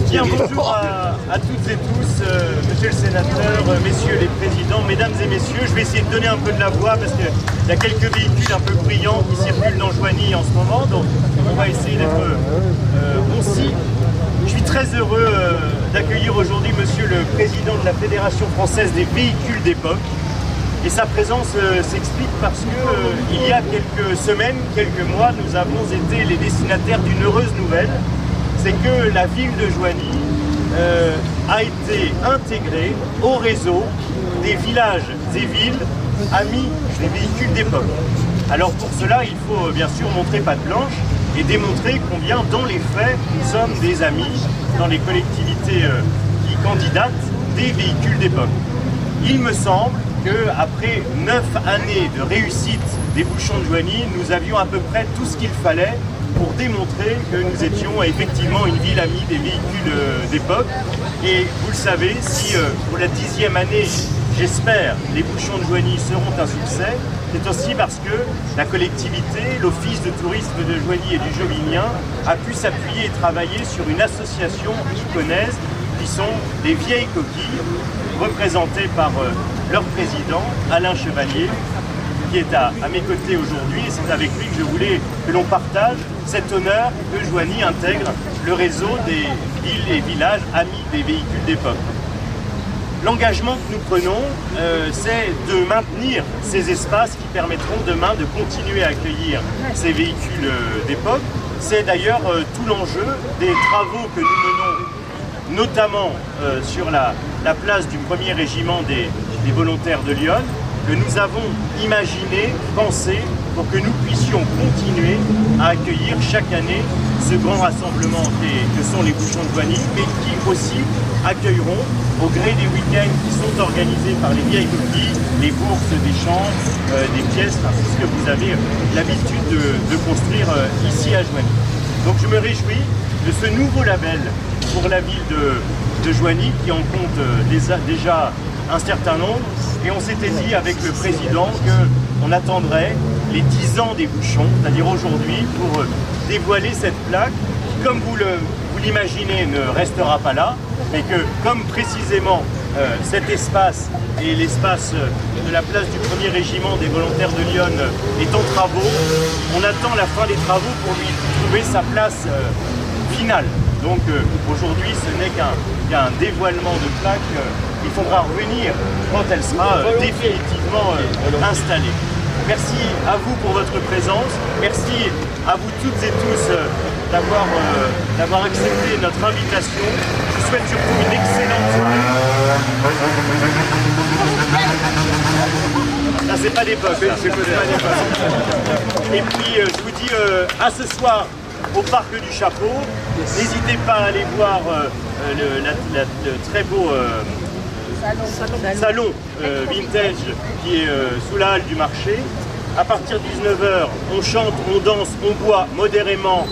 Bien, bonjour à toutes et tous, monsieur le sénateur, messieurs les présidents, mesdames et messieurs. Je vais essayer de donner un peu de la voix parce qu'il y a quelques véhicules un peu bruyants qui circulent dans Joigny en ce moment, donc on va essayer d'être concis. Je suis très heureux d'accueillir aujourd'hui monsieur le président de la Fédération française des véhicules d'époque. Et sa présence s'explique parce que il y a quelques semaines, quelques mois, nous avons été les destinataires d'une heureuse nouvelle. C'est que la ville de Joigny a été intégrée au réseau des villages et villes amis des véhicules d'époque. Alors pour cela, il faut bien sûr montrer patte blanche et démontrer combien, dans les faits, nous sommes des amis dans les collectivités qui candidatent des véhicules d'époque. Il me semble qu'après 9 années de réussite des bouchons de Joigny, nous avions à peu près tout ce qu'il fallait pour démontrer que nous étions effectivement une ville amie des véhicules d'époque. Et vous le savez, si pour la 10e année, j'espère, les bouchons de Joigny seront un succès, c'est aussi parce que la collectivité, l'Office de tourisme de Joigny et du Jovinien, a pu s'appuyer et travailler sur une association iconaise qui sont les Vieilles Coquilles, représentées par leur président, Alain Chevalier, qui est à mes côtés aujourd'hui, et c'est avec lui que je voulais que l'on partage cet honneur que Joigny intègre le réseau des villes et villages amis des véhicules d'époque. L'engagement que nous prenons, c'est de maintenir ces espaces qui permettront demain de continuer à accueillir ces véhicules d'époque. C'est d'ailleurs tout l'enjeu des travaux que nous menons, notamment sur la place du 1er régiment des volontaires de Lyon, que nous avons imaginé, pensé, pour que nous puissions continuer à accueillir chaque année ce grand rassemblement que sont les bouchons de Joigny, mais qui aussi accueilleront, au gré des week-ends qui sont organisés par les Vieilles Coquilles, les bourses d'échange, des pièces, tout ce que vous avez l'habitude de construire ici à Joigny. Donc je me réjouis de ce nouveau label pour la ville de Joigny, qui en compte déjà un certain nombre, et on s'était dit avec le président qu'on attendrait les 10 ans des bouchons, c'est-à-dire aujourd'hui, pour dévoiler cette plaque qui, comme vous l'imaginez, ne restera pas là, mais que comme précisément cet espace et l'espace de la place du 1er régiment des volontaires de Lyon est en travaux, on attend la fin des travaux pour lui trouver sa place finale. Donc aujourd'hui, ce n'est qu'un dévoilement de plaque. Il faudra revenir quand elle sera définitivement installée. Merci à vous pour votre présence. Merci à vous toutes et tous d'avoir accepté notre invitation. Je vous souhaite surtout une excellente soirée. Là, c'est pas d'époque. Et puis, je vous dis à ce soir au Parc du Chapeau. N'hésitez pas à aller voir le très beau salon vintage qui est sous la halle du marché. À partir de 19h, on chante, on danse, on boit modérément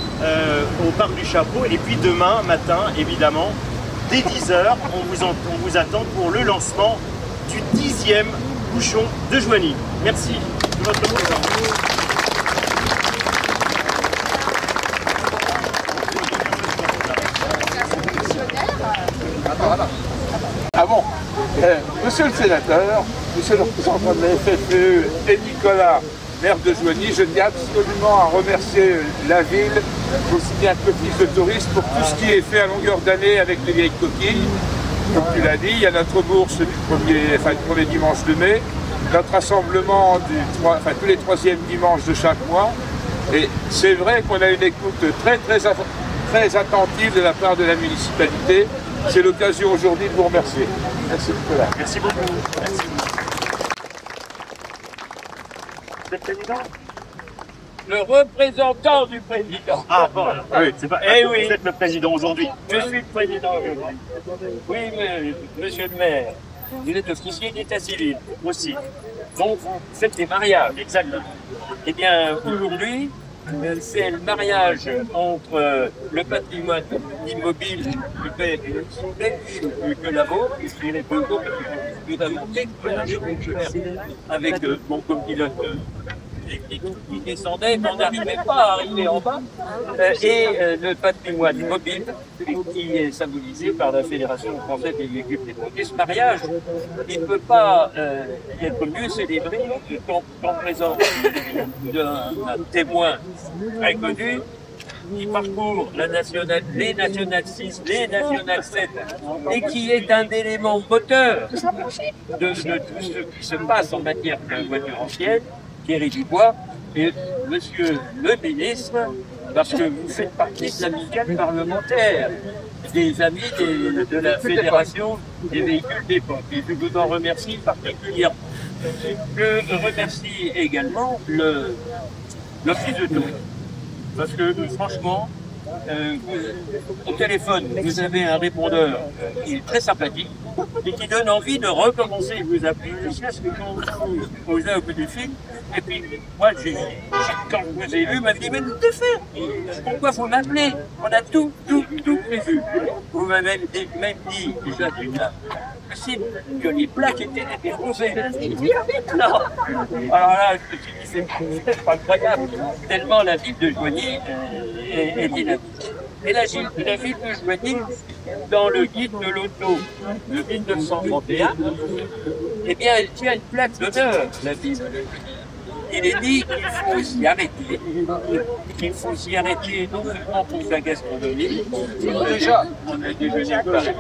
au Parc du Chapeau. Et puis demain matin, évidemment, dès 10h, on vous attend pour le lancement du 10e bouchon de Joigny. Merci de votre présence. Ah bon, monsieur le sénateur, monsieur le représentant de la FFE et Nicolas, maire de Joigny, je tiens absolument à remercier la ville, aussi bien que l'Office de tourisme, pour tout ce qui est fait à longueur d'année avec les Vieilles Coquilles. Comme tu l'as dit, il y a notre bourse du premier dimanche de mai, notre rassemblement tous les 3e dimanches de chaque mois. Et c'est vrai qu'on a une écoute très attentive de la part de la municipalité. C'est l'occasion aujourd'hui de vous remercier. Merci Nicolas. Merci beaucoup. Merci. Vous êtes président ? Le représentant du président. Ah bon, oui, c'est pas. Eh oui. Vous êtes le président aujourd'hui. Je suis le président aujourd'hui. Oui, mais monsieur le maire, vous êtes officier d'état civil aussi. Donc, vous faites des mariages. Exactement. Eh bien, aujourd'hui, c'est le mariage entre le patrimoine immobile du père que la vôtre, et les photos que nous avons fait avec mon copilote qui descendaient, qu'on n'arrivait pas à arriver en bas, et le patrimoine mobile qui est symbolisé par la Fédération française des véhicules démontés. Ce mariage, il ne peut pas être mieux célébré qu'en présence d'un témoin très connu qui parcourt les nationales 6, les nationales 7, et qui est un élément moteur de tout ce qui se passe en matière de voiture ancienne, Thierry Dubois, et monsieur le ministre, parce que vous faites partie de l'amicale parlementaire des amis de la Fédération des véhicules d'époque, et je vous en remercie particulièrement. Je remercie également l'office de tourisme. Parce que franchement, au téléphone, vous avez un répondeur qui est très sympathique et qui donne envie de recommencer. Vous appelez jusqu'à ce que vous posez au bout du fil. Et puis, moi, quand je vous ai vu, m'avez dit, mais de faire, pourquoi vous m'appelez? On a tout prévu. Vous m'avez même dit, déjà, que les plaques étaient déposées. Non. Alors là, je me suis dit, c'est pas incroyable. Tellement la ville de Joigny est dynamique. Et la ville de Joigny, dans le guide de l'auto de 1931, eh bien, elle tient une plaque d'honneur, la ville. Il est dit qu'il faut s'y arrêter. Il faut s'y arrêter non seulement pour sa gastronomie, on a déjà parlé,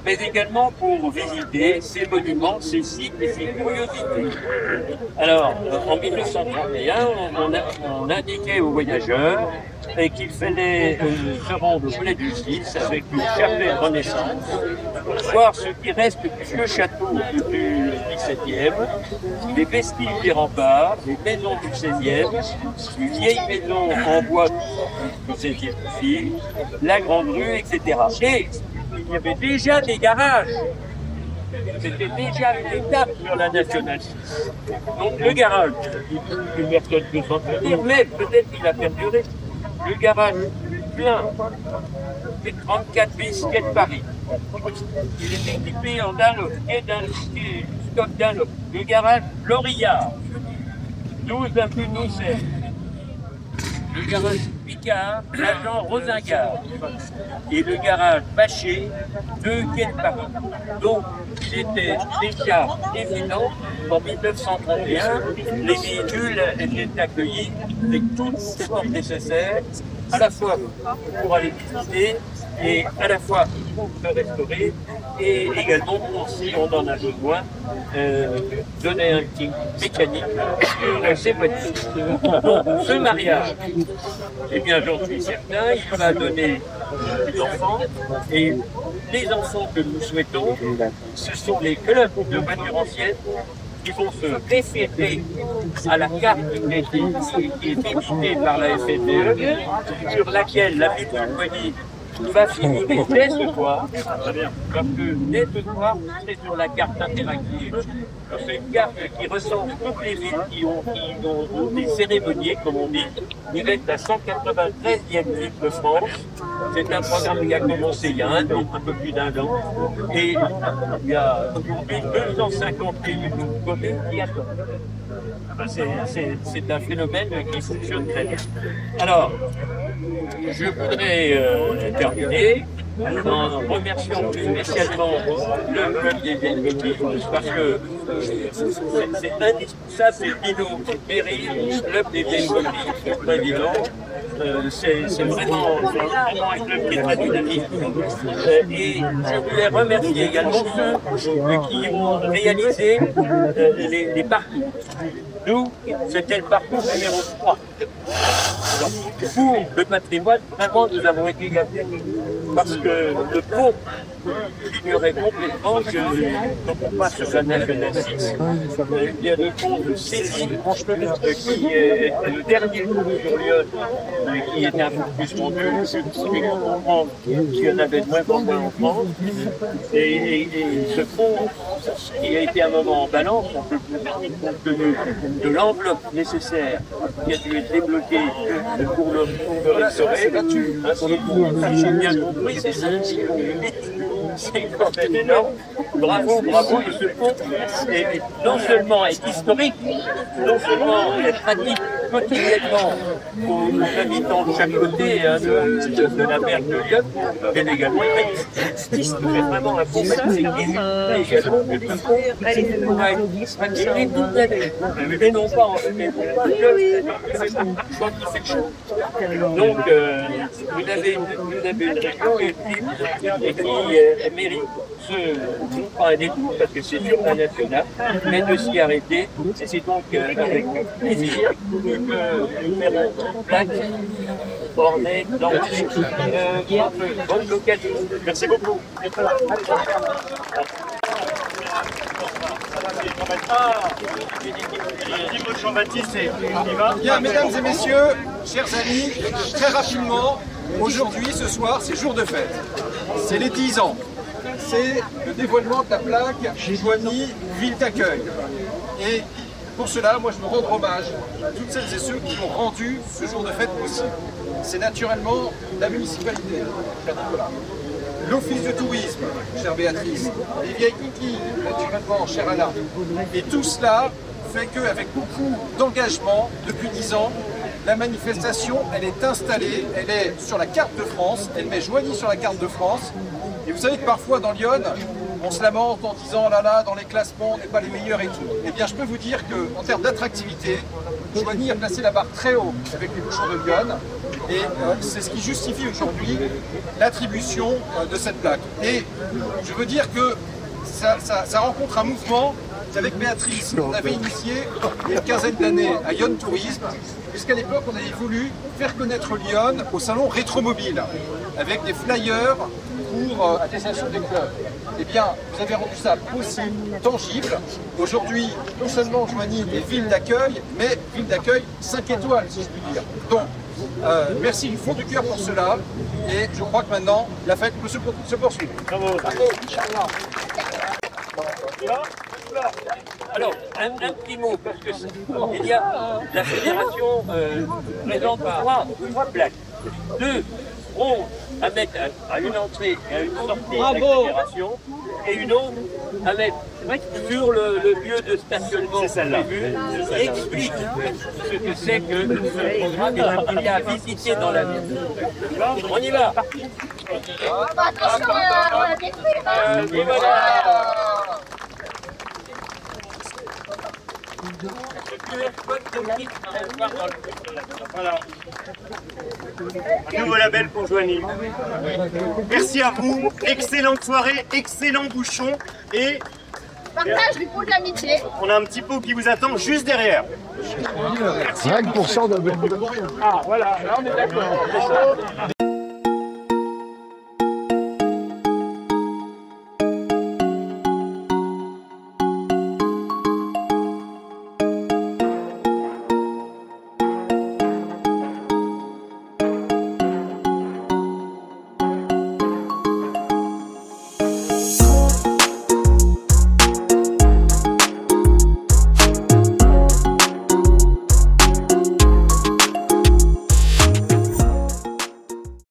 mais également pour visiter ces monuments, ces sites et ces curiosités. Alors, en 1931, on indiquait aux voyageurs qu'il fallait se rendre au Palais de Justice avec une chapelle Renaissance, voir ce qui reste du vieux château du XVIIe, les vestiges des remparts, des maisons du XVIe, une vieille maison en bois du XVIe aussi, la grande rue, etc. Et il y avait déjà des garages. C'était déjà une étape sur la Nationale 6. Donc le garage, une personne peut s'entretenir, mais peut-être qu'il a perduré. Le garage plein, c'est 34 bis quai de Paris. Il est équipé en Dunlop, stock Dunlop. Le garage Lorillard, 12 avenue Doucet. Le garage Picard, l'agent Rosingard. Et le garage Bachet, 2 quai de Paris. Donc, il était déjà évident qu'en 1931, les véhicules étaient accueillis avec tout le support nécessaire, à la fois pour aller visiter et à la fois pour se restaurer et également pour, si on en a besoin, donner un petit mécanique sur ces voitures. Donc, ce mariage, eh bien, j'en suis certain, il va donner des enfants et les enfants que nous souhaitons, ce sont les clubs de voitures anciennes qui vont se référer à la carte qui est éditée par la FNDE, sur laquelle la ville de Joigny va figurer dès ce soir, parce que dès ce soir, c'est sur la carte interactive. C'est une carte qui recense toutes les villes qui ont des cérémonies, comme on dit. Il est la 193e ville de France. C'est un programme qui a commencé il y a un peu plus d'un an. Et il y a aujourd'hui 251 communes qui attendent. C'est un phénomène qui fonctionne très bien. Alors, je voudrais terminer en remerciant spécialement le club des vieilles voitures, parce que c'est indispensable, c'est Dino Berry, le club des vieilles voitures, le président. C'est vraiment un club qui est très dynamique. Et je voulais remercier également ceux qui ont réalisé les parcours. Nous, c'était le parcours numéro 3. Pour le patrimoine, vraiment, nous avons été gâtés. Parce que le pont ignorait complètement que, quand on passe sur la Nationale 6, il y a le pont de Céline, qui est le dernier pont sur Lyon, qui est un peu plus monté, celui qu'on comprend qu'il y en avait de moins en moins en France. Et ce pont, qui a été un moment en balance, on peut compte tenu de l'enveloppe nécessaire qui a dû être débloquée pour le restaurer. J'ai bien compris, c'est ça. c'est quand même énorme. Bravo, bravo, et ce pont non seulement est historique, non seulement est pratique quotidiennement aux habitants de chaque côté de la mer de Lyon, mais également c'est vraiment un pont magnifique. Et non pas en fait, donc vous avez une région et qui mérite non pas un détour parce que c'est sur la nationale, mais de s'y arrêter. Et c'est donc avec plaisir que nous verrons une plaque bornée dans bonne localité. Merci beaucoup. Jean-Baptiste et on y va. Bien, mesdames et messieurs, chers amis, très rapidement, aujourd'hui, ce soir, c'est jour de fête. C'est les 10 ans. C'est le dévoilement de la plaque Joigny, ville d'accueil. Et pour cela, moi, je veux rendre hommage à toutes celles et ceux qui ont rendu ce jour de fête possible. C'est naturellement la municipalité, cher Nicolas, l'office de tourisme, chère Béatrice, les vieilles Kiki, naturellement, cher Alain. Et tout cela fait qu'avec beaucoup d'engagement, depuis 10 ans, la manifestation, elle est installée, elle est sur la carte de France, elle met Joigny sur la carte de France. Et vous savez que parfois dans Lyon, on se lamente en disant oh là là, dans les classements, on n'est pas les meilleurs et tout. Eh bien, je peux vous dire qu'en termes d'attractivité, Joigny a placé la barre très haut avec les bouchons de Lyon. Et c'est ce qui justifie aujourd'hui l'attribution de cette plaque. Et je veux dire que ça rencontre un mouvement qu'avec Béatrice, on avait initié il y a une quinzaine d'années à Lyon Tourisme, puisqu'à l'époque, on avait voulu faire connaître Lyon au salon Rétromobile, avec des flyers pour attestation des clubs. Eh bien, vous avez rendu ça possible, tangible. Aujourd'hui, non seulement Joigny est ville d'accueil, mais ville d'accueil 5 étoiles, si je puis dire. Donc, merci du fond du cœur pour cela. Et je crois que maintenant, la fête peut se poursuivre. Bravo. Alors, un petit mot, parce que il y a la fédération présente trois plaques. 2 ronds à mettre à une entrée et à une sortie de la fédération, et une autre à mettre sur le lieu de stationnement prévu, qui explique ce que c'est que ce programme et qu'il y a à visiter dans la ville. On y va. Attention à la détruire. Voilà. Un nouveau label pour Joigny. Merci à vous. Excellente soirée, excellent bouchon. Et Partage du pot de l'amitié. on a un petit pot qui vous attend juste derrière. 5% de... Ah voilà, là on est d'accord.